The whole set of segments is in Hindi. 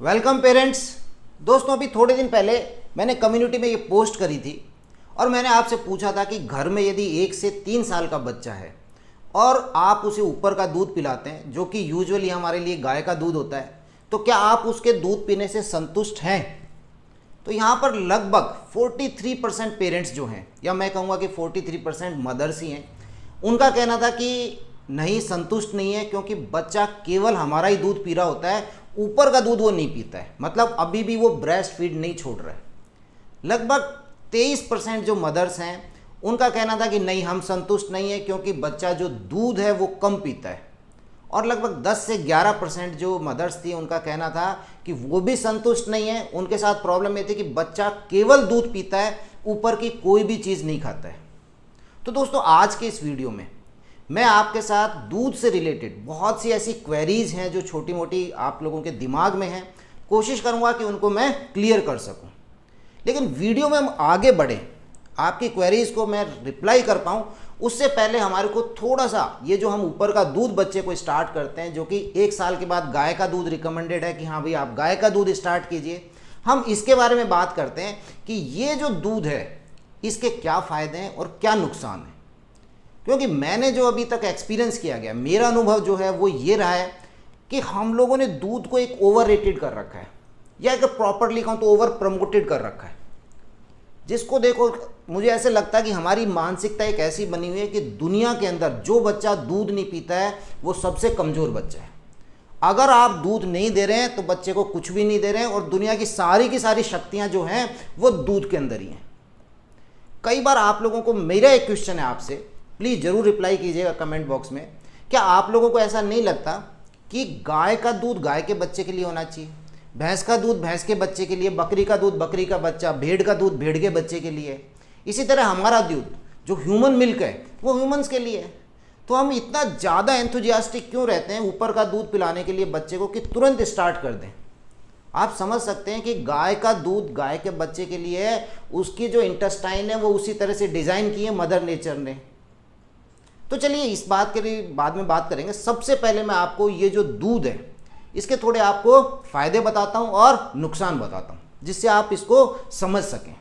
Welcome parents. दोस्तों, अभी थोड़े दिन पहले मैंने कम्युनिटी में ये पोस्ट करी थी और मैंने आपसे पूछा था कि घर में यदि 1 से 3 साल का बच्चा है और आप उसे ऊपर का दूध पिलाते हैं जो कि यूजुअली हमारे लिए गाय का दूध होता है, तो क्या आप उसके दूध पीने से संतुष्ट हैं? तो यहाँ पर लगभग 43% पेरेंट्स जो हैं, या मैं कहूँगा कि 43% मदर्स ही हैं, उनका कहना था कि नहीं, संतुष्ट नहीं है, क्योंकि बच्चा केवल हमारा ही दूध पी रहा होता है, ऊपर का दूध वो नहीं पीता है। मतलब अभी भी वो ब्रेस्ट फीड नहीं छोड़ रहा है। लगभग 23% जो मदर्स हैं उनका कहना था कि नहीं, हम संतुष्ट नहीं है, क्योंकि बच्चा जो दूध है वो कम पीता है। और लगभग 10 से 11% जो मदर्स थी उनका कहना था कि वो भी संतुष्ट नहीं है। उनके साथ प्रॉब्लम ये थी कि बच्चा केवल दूध पीता है, ऊपर की कोई भी चीज़ नहीं खाता है। तो दोस्तों, आज के इस वीडियो में मैं आपके साथ दूध से रिलेटेड बहुत सी ऐसी क्वेरीज हैं जो छोटी मोटी आप लोगों के दिमाग में हैं, कोशिश करूंगा कि उनको मैं क्लियर कर सकूं। लेकिन वीडियो में हम आगे बढ़ें, आपकी क्वेरीज को मैं रिप्लाई कर पाऊं, उससे पहले हमारे को थोड़ा सा ये जो हम ऊपर का दूध बच्चे को स्टार्ट करते हैं, जो कि 1 साल के बाद गाय का दूध रिकमेंडेड है कि हाँ भाई आप गाय का दूध स्टार्ट कीजिए, हम इसके बारे में बात करते हैं कि ये जो दूध है इसके क्या फ़ायदे हैं और क्या नुकसान है। क्योंकि मैंने जो अभी तक एक्सपीरियंस किया गया, मेरा अनुभव जो है वो ये रहा है कि हम लोगों ने दूध को एक ओवर रेटेड कर रखा है, या अगर प्रॉपरली कहूँ तो ओवर प्रमोटेड कर रखा है। जिसको देखो, मुझे ऐसे लगता है कि हमारी मानसिकता एक ऐसी बनी हुई है कि दुनिया के अंदर जो बच्चा दूध नहीं पीता है वो सबसे कमज़ोर बच्चा है। अगर आप दूध नहीं दे रहे हैं तो बच्चे को कुछ भी नहीं दे रहे हैं, और दुनिया की सारी शक्तियाँ जो हैं वो दूध के अंदर ही हैं। कई बार आप लोगों को मेरा एक क्वेश्चन है आपसे, प्लीज़ ज़रूर रिप्लाई कीजिएगा कमेंट बॉक्स में। क्या आप लोगों को ऐसा नहीं लगता कि गाय का दूध गाय के बच्चे के लिए होना चाहिए, भैंस का दूध भैंस के बच्चे के लिए, बकरी का दूध बकरी का बच्चा, भेड़ का दूध भेड़ के बच्चे के लिए, इसी तरह हमारा दूध जो ह्यूमन मिल्क है वो ह्यूमन्स के लिए है? तो हम इतना ज़्यादा एंथुजियास्टिक क्यों रहते हैं ऊपर का दूध पिलाने के लिए बच्चे को कि तुरंत स्टार्ट कर दें? आप समझ सकते हैं कि गाय का दूध गाय के बच्चे के लिए है, उसकी जो इंटेस्टाइन है वो उसी तरह से डिज़ाइन की है मदर नेचर ने। तो चलिए इस बात के लिए बाद में बात करेंगे। सबसे पहले मैं आपको ये जो दूध है इसके थोड़े आपको फ़ायदे बताता हूँ और नुकसान बताता हूँ, जिससे आप इसको समझ सकें।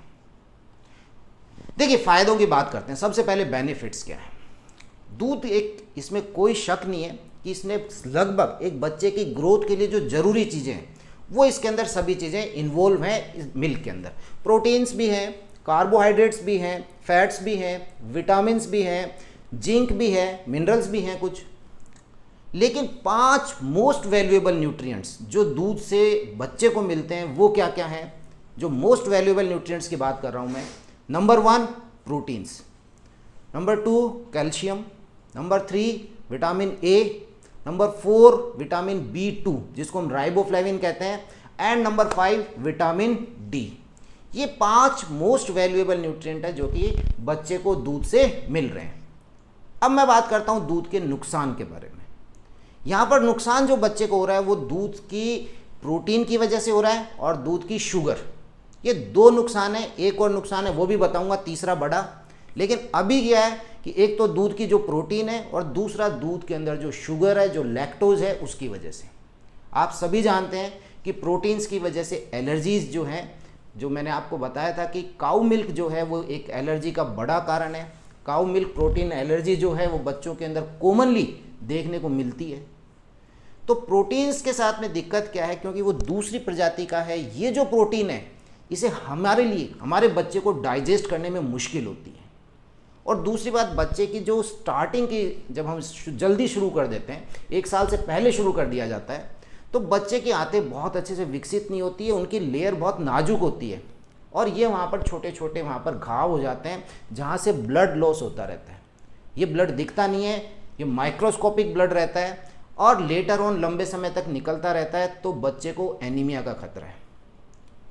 देखिए, फ़ायदों की बात करते हैं। सबसे पहले बेनिफिट्स क्या है। दूध एक, इसमें कोई शक नहीं है कि इसने लगभग एक बच्चे की ग्रोथ के लिए जो ज़रूरी चीज़ें हैं वो इसके अंदर सभी चीज़ें इन्वॉल्व हैं। इस मिल्क के अंदर प्रोटीन्स भी हैं, कार्बोहाइड्रेट्स भी हैं, फैट्स भी हैं, विटामिन्स भी हैं, जिंक भी है, मिनरल्स भी हैं कुछ। लेकिन 5 मोस्ट वैल्यूएबल न्यूट्रिएंट्स जो दूध से बच्चे को मिलते हैं वो क्या क्या हैं? जो मोस्ट वैल्यूएबल न्यूट्रिएंट्स की बात कर रहा हूँ मैं। Number 1 proteins, number 2 calcium, number 3 vitamin A, number 4 vitamin B2 जिसको हम राइबोफ्लेविन कहते हैं, एंड नंबर 5 विटामिन डी। ये 5 मोस्ट वैल्यूएबल न्यूट्रिएंट है जो कि बच्चे को दूध से मिल रहे हैं। अब मैं बात करता हूं दूध के नुकसान के बारे में। यहां पर नुकसान जो बच्चे को हो रहा है वो दूध की प्रोटीन की वजह से हो रहा है और दूध की शुगर। ये 2 नुकसान है। एक और नुकसान है वो भी बताऊंगा, तीसरा बड़ा। लेकिन अभी क्या है कि एक तो दूध की जो प्रोटीन है और दूसरा दूध के अंदर जो शुगर है, जो लैक्टोज है, उसकी वजह से। आप सभी जानते हैं कि प्रोटीन्स की वजह से एलर्जीज जो हैं, जो मैंने आपको बताया था कि काऊ मिल्क जो है वो एक एलर्जी का बड़ा कारण है। काऊ मिल्क प्रोटीन एलर्जी जो है वो बच्चों के अंदर कॉमनली देखने को मिलती है। तो प्रोटीन्स के साथ में दिक्कत क्या है, क्योंकि वो दूसरी प्रजाति का है। ये जो प्रोटीन है इसे हमारे लिए, हमारे बच्चे को डाइजेस्ट करने में मुश्किल होती है। और दूसरी बात, बच्चे की जो स्टार्टिंग की, जब हम जल्दी शुरू कर देते हैं, 1 साल से पहले शुरू कर दिया जाता है, तो बच्चे की आंतें बहुत अच्छे से विकसित नहीं होती है, उनकी लेयर बहुत नाजुक होती है, और ये वहाँ पर छोटे छोटे वहाँ पर घाव हो जाते हैं जहाँ से ब्लड लॉस होता रहता है। ये ब्लड दिखता नहीं है, ये माइक्रोस्कोपिक ब्लड रहता है और लेटर ऑन लंबे समय तक निकलता रहता है। तो बच्चे को एनीमिया का खतरा है।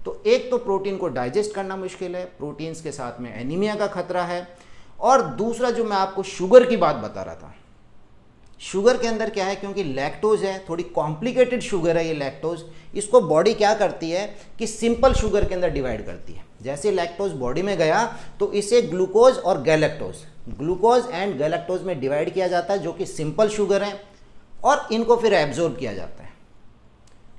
तो एक तो प्रोटीन को डाइजेस्ट करना मुश्किल है, प्रोटीन्स के साथ में एनीमिया का खतरा है। और दूसरा जो मैं आपको शुगर की बात बता रहा था, शुगर के अंदर क्या है, क्योंकि लैक्टोज है, थोड़ी कॉम्प्लिकेटेड शुगर है ये लैक्टोज। इसको बॉडी क्या करती है कि सिंपल शुगर के अंदर डिवाइड करती है। जैसे लैक्टोज बॉडी में गया तो इसे ग्लूकोज और गैलेक्टोज, ग्लूकोज एंड गैलेक्टोज में डिवाइड किया जाता है, जो कि सिंपल शुगर है, और इनको फिर एब्जॉर्ब किया जाता है।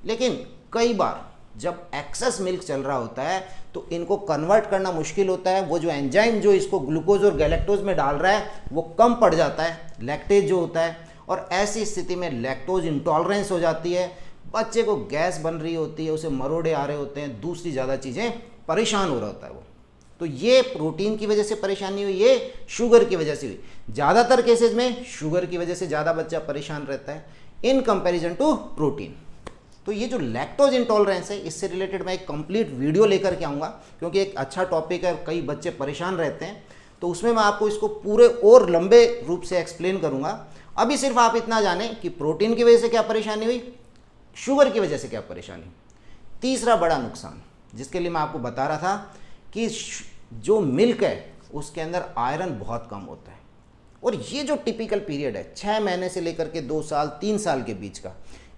लेकिन कई बार जब एक्सेस मिल्क चल रहा होता है तो इनको कन्वर्ट करना मुश्किल होता है। वो जो एंजाइम जो इसको ग्लूकोज और गैलेक्टोज में डाल रहा है वो कम पड़ जाता है, लैक्टेज जो होता है, और ऐसी स्थिति में लैक्टोज इंटॉलरेंस हो जाती है, बच्चे को गैस बन रही होती है, उसे मरोड़े आ रहे होते हैं, दूसरी ज़्यादा चीज़ें, परेशान हो रहा होता है वो। तो ये प्रोटीन की वजह से परेशानी हुई, ये शुगर की वजह से हुई। ज़्यादातर केसेस में शुगर की वजह से ज़्यादा बच्चा परेशान रहता है इन कंपैरिजन टू प्रोटीन। तो ये जो लैक्टोज इंटॉलरेंस है, इससे रिलेटेड मैं एक कंप्लीट वीडियो लेकर के आऊँगा, क्योंकि एक अच्छा टॉपिक है, कई बच्चे परेशान रहते हैं, तो उसमें मैं आपको इसको पूरे और लंबे रूप से एक्सप्लेन करूँगा। अभी सिर्फ आप इतना जानें कि प्रोटीन की वजह से क्या परेशानी हुई, शुगर की वजह से क्या परेशानी। तीसरा बड़ा नुकसान जिसके लिए मैं आपको बता रहा था कि जो मिल्क है उसके अंदर आयरन बहुत कम होता है, और ये जो टिपिकल पीरियड है 6 महीने से लेकर के 2 साल 3 साल के बीच का,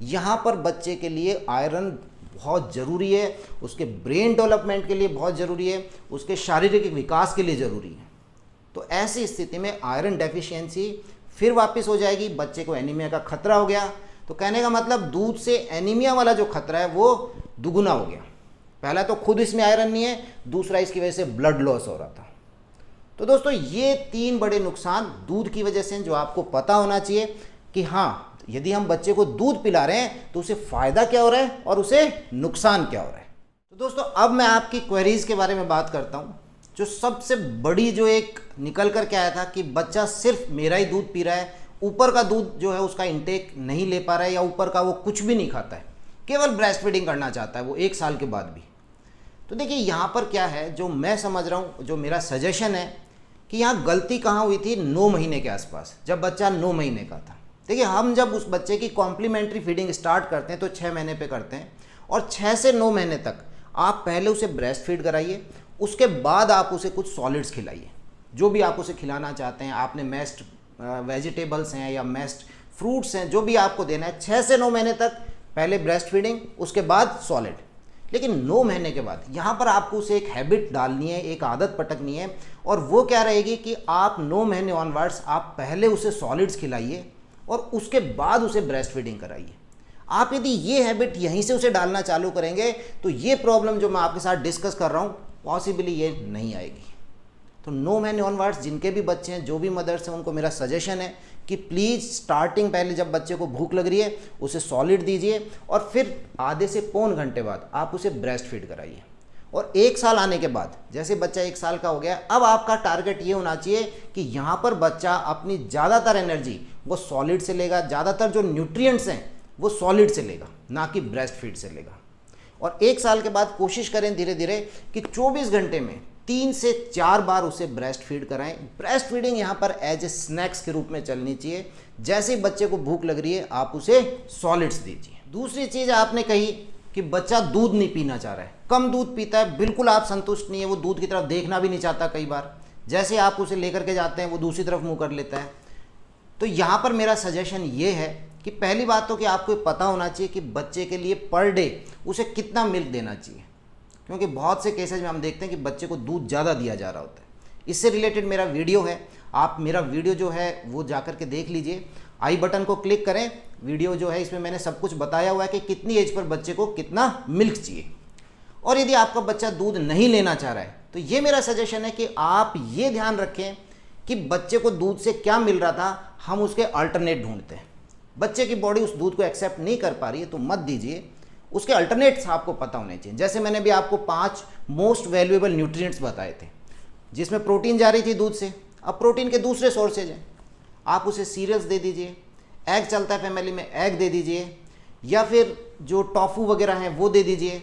यहाँ पर बच्चे के लिए आयरन बहुत ज़रूरी है, उसके ब्रेन डेवलपमेंट के लिए बहुत ज़रूरी है, उसके शारीरिक विकास के लिए ज़रूरी है। तो ऐसी स्थिति में आयरन डेफिशिएंसी फिर वापस हो जाएगी, बच्चे को एनीमिया का खतरा हो गया। तो कहने का मतलब दूध से एनीमिया वाला जो खतरा है वो दुगुना हो गया। पहला तो खुद इसमें आयरन नहीं है, दूसरा इसकी वजह से ब्लड लॉस हो रहा था। तो दोस्तों ये 3 बड़े नुकसान दूध की वजह से जो आपको पता होना चाहिए कि हाँ, यदि हम बच्चे को दूध पिला रहे हैं तो उसे फ़ायदा क्या हो रहा है और उसे नुकसान क्या हो रहा है। तो दोस्तों अब मैं आपकी क्वेरीज के बारे में बात करता हूँ। जो सबसे बड़ी जो एक निकल कर के आया था कि बच्चा सिर्फ मेरा ही दूध पी रहा है, ऊपर का दूध जो है उसका इंटेक नहीं ले पा रहा है, या ऊपर का वो कुछ भी नहीं खाता है, केवल ब्रेस्ट फीडिंग करना चाहता है वो 1 साल के बाद भी। तो देखिए यहाँ पर क्या है, जो मैं समझ रहा हूँ, जो मेरा सजेशन है कि यहाँ गलती कहाँ हुई थी, 9 महीने के आसपास, जब बच्चा 9 महीने का था। देखिए हम जब उस बच्चे की कॉम्प्लीमेंट्री फीडिंग स्टार्ट करते हैं तो 6 महीने पे करते हैं, और 6 से 9 महीने तक आप पहले उसे ब्रेस्ट फीड कराइए, उसके बाद आप उसे कुछ सॉलिड्स खिलाइए, जो भी आप उसे खिलाना चाहते हैं। आपने मैस्ड वेजिटेबल्स हैं या मैस्ड फ्रूट्स हैं, जो भी आपको देना है, 6 से 9 महीने तक पहले ब्रेस्ट फीडिंग, उसके बाद सॉलिड। लेकिन 9 महीने के बाद यहाँ पर आपको उसे एक हैबिट डालनी है, एक आदत पटकनी है, और वो क्या रहेगी कि आप 9 महीने ऑनवर्ड्स आप पहले उसे सॉलिड्स खिलाइए और उसके बाद उसे ब्रेस्ट फीडिंग कराइए। आप यदि ये हैबिट यहीं से उसे डालना चालू करेंगे तो ये प्रॉब्लम जो मैं आपके साथ डिस्कस कर रहा हूँ पॉसिबली ये नहीं आएगी। तो 9 महीने ऑनवर्ड्स जिनके भी बच्चे हैं, जो भी मदर्स हैं, उनको मेरा सजेशन है कि प्लीज़ स्टार्टिंग पहले जब बच्चे को भूख लग रही है उसे सॉलिड दीजिए, और फिर आधे से पौन घंटे बाद आप उसे ब्रेस्ट फीड कराइए। और 1 साल आने के बाद, जैसे बच्चा 1 साल का हो गया, अब आपका टारगेट ये होना चाहिए कि यहाँ पर बच्चा अपनी ज़्यादातर एनर्जी वो सॉलिड से लेगा, ज़्यादातर जो न्यूट्रिएंट्स हैं वो सॉलिड से लेगा, ना कि ब्रेस्ट फीड से लेगा। और 1 साल के बाद कोशिश करें धीरे धीरे कि 24 घंटे में 3 से 4 बार उसे ब्रेस्ट फीड कराएं। ब्रेस्ट फीडिंग यहाँ पर एज ए स्नैक्स के रूप में चलनी चाहिए। जैसे ही बच्चे को भूख लग रही है आप उसे सॉलिड्स दीजिए। दूसरी चीज़ आपने कही कि बच्चा दूध नहीं पीना चाह रहा है, कम दूध पीता है, बिल्कुल आप संतुष्ट नहीं है, वो दूध की तरफ देखना भी नहीं चाहता। कई बार जैसे आप उसे लेकर के जाते हैं वो दूसरी तरफ मुँह कर लेता है। तो यहाँ पर मेरा सजेशन ये है कि पहली बात तो कि आपको पता होना चाहिए कि बच्चे के लिए पर डे उसे कितना मिल्क देना चाहिए, क्योंकि बहुत से केसेज में हम देखते हैं कि बच्चे को दूध ज़्यादा दिया जा रहा होता है। इससे रिलेटेड मेरा वीडियो है, आप मेरा वीडियो जो है वो जा कर के देख लीजिए। आई बटन को क्लिक करें, वीडियो जो है इसमें मैंने सब कुछ बताया हुआ है कि कितनी एज पर बच्चे को कितना मिल्क चाहिए। और यदि आपका बच्चा दूध नहीं लेना चाह रहा है तो ये मेरा सजेशन है कि आप ये ध्यान रखें कि बच्चे को दूध से क्या मिल रहा था, हम उसके अल्टरनेट ढूंढते हैं। बच्चे की बॉडी उस दूध को एक्सेप्ट नहीं कर पा रही है तो मत दीजिए, उसके अल्टरनेट्स आपको पता होने चाहिए। जैसे मैंने भी आपको 5 मोस्ट वैल्यूएबल न्यूट्रिएंट्स बताए थे, जिसमें प्रोटीन जा रही थी दूध से। अब प्रोटीन के दूसरे सोर्सेज हैं, आप उसे सीरियल्स दे दीजिए, एग चलता है फैमिली में एग दे दीजिए, या फिर जो टॉफू वगैरह हैं वो दे दीजिए।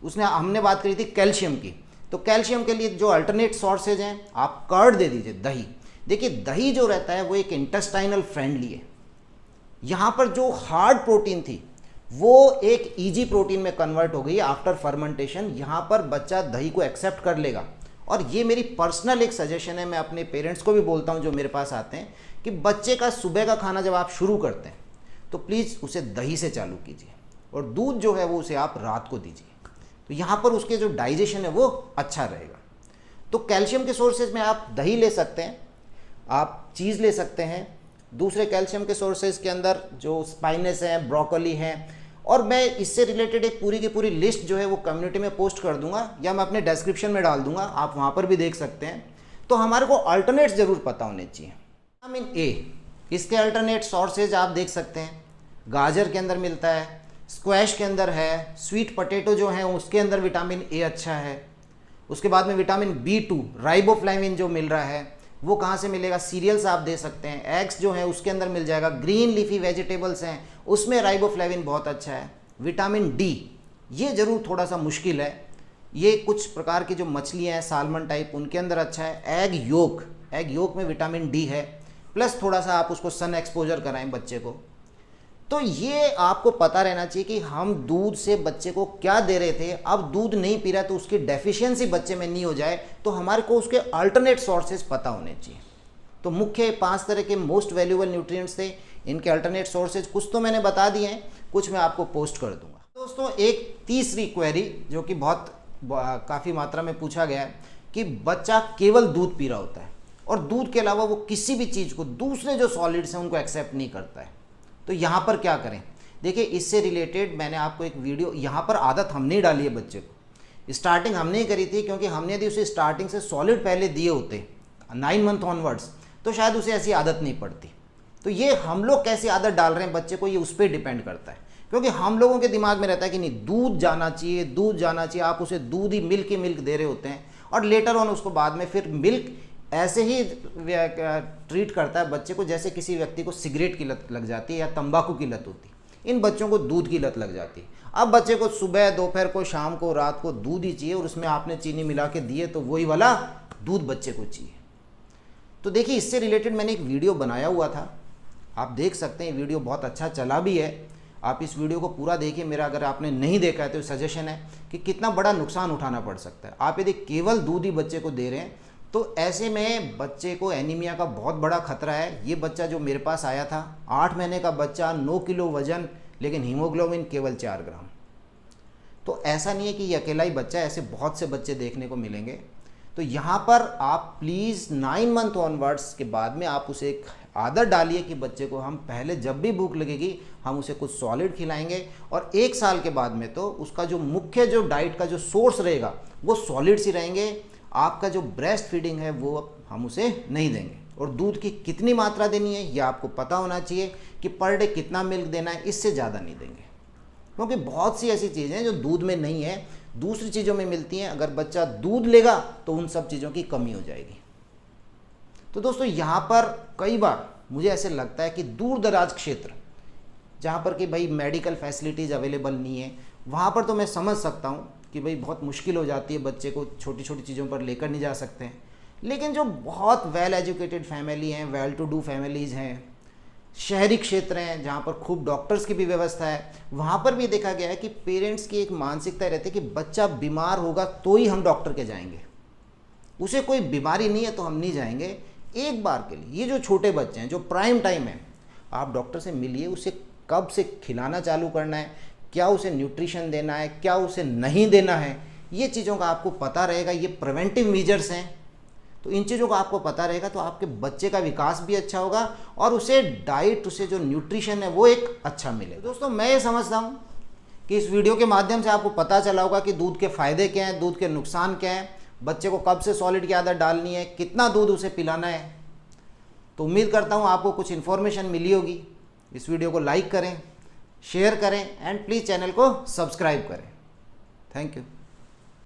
उसने हमने बात करी थी कैल्शियम की, तो कैल्शियम के लिए जो अल्टरनेट सोर्सेज हैं आप कर्ड दे दीजिए, दही। देखिए दही जो रहता है वो एक इंटेस्टाइनल फ्रेंडली है। यहाँ पर जो हार्ड प्रोटीन थी वो एक ईजी प्रोटीन में कन्वर्ट हो गई आफ्टर फर्मेंटेशन। यहाँ पर बच्चा दही को एक्सेप्ट कर लेगा। और ये मेरी पर्सनल एक सजेशन है, मैं अपने पेरेंट्स को भी बोलता हूँ जो मेरे पास आते हैं, कि बच्चे का सुबह का खाना जब आप शुरू करते हैं तो प्लीज़ उसे दही से चालू कीजिए, और दूध जो है वो उसे आप रात को दीजिए। तो यहाँ पर उसके जो डाइजेशन है वो अच्छा रहेगा। तो कैल्शियम के सोर्सेज में आप दही ले सकते हैं, आप चीज़ ले सकते हैं। दूसरे कैल्शियम के सोर्सेज के अंदर जो स्पाइनस है, ब्रोकोली है, और मैं इससे रिलेटेड एक पूरी की पूरी लिस्ट जो है वो कम्युनिटी में पोस्ट कर दूंगा या मैं अपने डिस्क्रिप्शन में डाल दूंगा, आप वहाँ पर भी देख सकते हैं। तो हमारे को अल्टरनेट्स ज़रूर पता होने चाहिए। विटामिन ए, इसके अल्टरनेट सोर्सेज आप देख सकते हैं, गाजर के अंदर मिलता है, स्क्वैश के अंदर है, स्वीट पोटैटो जो है उसके अंदर विटामिन ए अच्छा है। उसके बाद में विटामिन B2 राइबोफ्लाविन जो मिल रहा है वो कहाँ से मिलेगा, सीरियल्स आप दे सकते हैं, एग्स जो है उसके अंदर मिल जाएगा, ग्रीन लीफी वेजिटेबल्स हैं उसमें राइबोफ्लाविन बहुत अच्छा है। विटामिन डी ये ज़रूर थोड़ा सा मुश्किल है, ये कुछ प्रकार की जो मछलियाँ हैं साल्मन टाइप उनके अंदर अच्छा है। एग योक में विटामिन डी है, प्लस थोड़ा सा आप उसको सन एक्सपोजर कराएं बच्चे को। तो ये आपको पता रहना चाहिए कि हम दूध से बच्चे को क्या दे रहे थे, अब दूध नहीं पी रहा तो उसकी डेफिशिएंसी बच्चे में नहीं हो जाए, तो हमारे को उसके अल्टरनेट सोर्सेज पता होने चाहिए। तो मुख्य 5 तरह के मोस्ट वैल्यूएबल न्यूट्रिएंट्स थे, इनके अल्टरनेट सोर्सेज कुछ तो मैंने बता दिए हैं, कुछ मैं आपको पोस्ट कर दूंगा। दोस्तों एक तीसरी क्वेरी जो कि बहुत काफ़ी मात्रा में पूछा गया है कि बच्चा केवल दूध पी रहा होता है और दूध के अलावा वो किसी भी चीज़ को, दूसरे जो सॉलिड्स हैं उनको एक्सेप्ट नहीं करता है, तो यहाँ पर क्या करें। देखिए इससे रिलेटेड मैंने आपको एक वीडियो, यहाँ पर आदत हमने ही डाली है बच्चे को, स्टार्टिंग हमने ही करी थी, क्योंकि हमने यदि उसे स्टार्टिंग से सॉलिड पहले दिए होते 9 मंथ ऑनवर्ड्स तो शायद उसे ऐसी आदत नहीं पड़ती। तो ये हम लोग कैसी आदत डाल रहे हैं बच्चे को, ये उस पर डिपेंड करता है, क्योंकि हम लोगों के दिमाग में रहता है कि नहीं दूध जाना चाहिए, दूध जाना चाहिए, आप उसे दूध ही मिल्क दे रहे होते हैं और लेटर ऑन उसको बाद में फिर मिल्क ऐसे ही ट्रीट करता है बच्चे को जैसे किसी व्यक्ति को सिगरेट की लत लग जाती है या तंबाकू की लत होती है, इन बच्चों को दूध की लत लग जाती है। अब बच्चे को सुबह, दोपहर को, शाम को, रात को दूध ही चाहिए और उसमें आपने चीनी मिला के दिए तो वही वाला दूध बच्चे को चाहिए। तो देखिए इससे रिलेटेड मैंने एक वीडियो बनाया हुआ था, आप देख सकते हैं, वीडियो बहुत अच्छा चला भी है। आप इस वीडियो को पूरा देखिए, मेरा अगर आपने नहीं देखा है तो सजेशन है कि कितना बड़ा नुकसान उठाना पड़ सकता है। आप यदि केवल दूध ही बच्चे को दे रहे हैं तो ऐसे में बच्चे को एनीमिया का बहुत बड़ा खतरा है। ये बच्चा जो मेरे पास आया था 8 महीने का बच्चा, 9 किलो वजन, लेकिन हीमोग्लोबिन केवल 4 ग्राम। तो ऐसा नहीं है कि ये अकेला ही बच्चा है, ऐसे बहुत से बच्चे देखने को मिलेंगे। तो यहाँ पर आप प्लीज़ 9 मंथ ऑनवर्ड्स के बाद में आप उसे एक आदत डालिए कि बच्चे को हम पहले जब भी भूख लगेगी हम उसे कुछ सॉलिड खिलाएंगे, और 1 साल के बाद में तो उसका जो मुख्य जो डाइट का जो सोर्स रहेगा वो सॉलिड्स ही रहेंगे। आपका जो ब्रेस्ट फीडिंग है वो हम उसे नहीं देंगे, और दूध की कितनी मात्रा देनी है ये आपको पता होना चाहिए कि पर डे कितना मिल्क देना है, इससे ज़्यादा नहीं देंगे, क्योंकि बहुत सी ऐसी चीज़ें हैं जो दूध में नहीं है, दूसरी चीज़ों में मिलती हैं। अगर बच्चा दूध लेगा तो उन सब चीज़ों की कमी हो जाएगी। तो दोस्तों यहाँ पर कई बार मुझे ऐसे लगता है कि दूर दराज क्षेत्र जहाँ पर कि भाई मेडिकल फैसिलिटीज़ अवेलेबल नहीं है, वहाँ पर तो मैं समझ सकता हूँ कि भाई बहुत मुश्किल हो जाती है, बच्चे को छोटी छोटी चीज़ों पर लेकर नहीं जा सकते हैं। लेकिन जो बहुत वेल एजुकेटेड फैमिली हैं, वेल टू डू फैमिलीज़ हैं, शहरी क्षेत्र हैं जहाँ पर खूब डॉक्टर्स की भी व्यवस्था है, वहाँ पर भी देखा गया है कि पेरेंट्स की एक मानसिकता रहती है कि बच्चा बीमार होगा तो ही हम डॉक्टर के जाएंगे, उसे कोई बीमारी नहीं है तो हम नहीं जाएंगे। एक बार के लिए ये जो छोटे बच्चे हैं, जो प्राइम टाइम है, आप डॉक्टर से मिलिए, उसे कब से खिलाना चालू करना है, क्या उसे न्यूट्रिशन देना है, क्या उसे नहीं देना है, ये चीज़ों का आपको पता रहेगा। ये प्रिवेंटिव मेजर्स हैं, तो इन चीज़ों का आपको पता रहेगा तो आपके बच्चे का विकास भी अच्छा होगा और उसे डाइट, उसे जो न्यूट्रिशन है वो एक अच्छा मिले। दोस्तों मैं ये समझता हूँ कि इस वीडियो के माध्यम से आपको पता चला होगा कि दूध के फ़ायदे क्या हैं, दूध के नुकसान क्या हैं, बच्चे को कब से सॉलिड की आदत डालनी है, कितना दूध उसे पिलाना है। तो उम्मीद करता हूँ आपको कुछ इन्फॉर्मेशन मिली होगी। इस वीडियो को लाइक करें, शेयर करें एंड प्लीज़ चैनल को सब्सक्राइब करें। Thank you.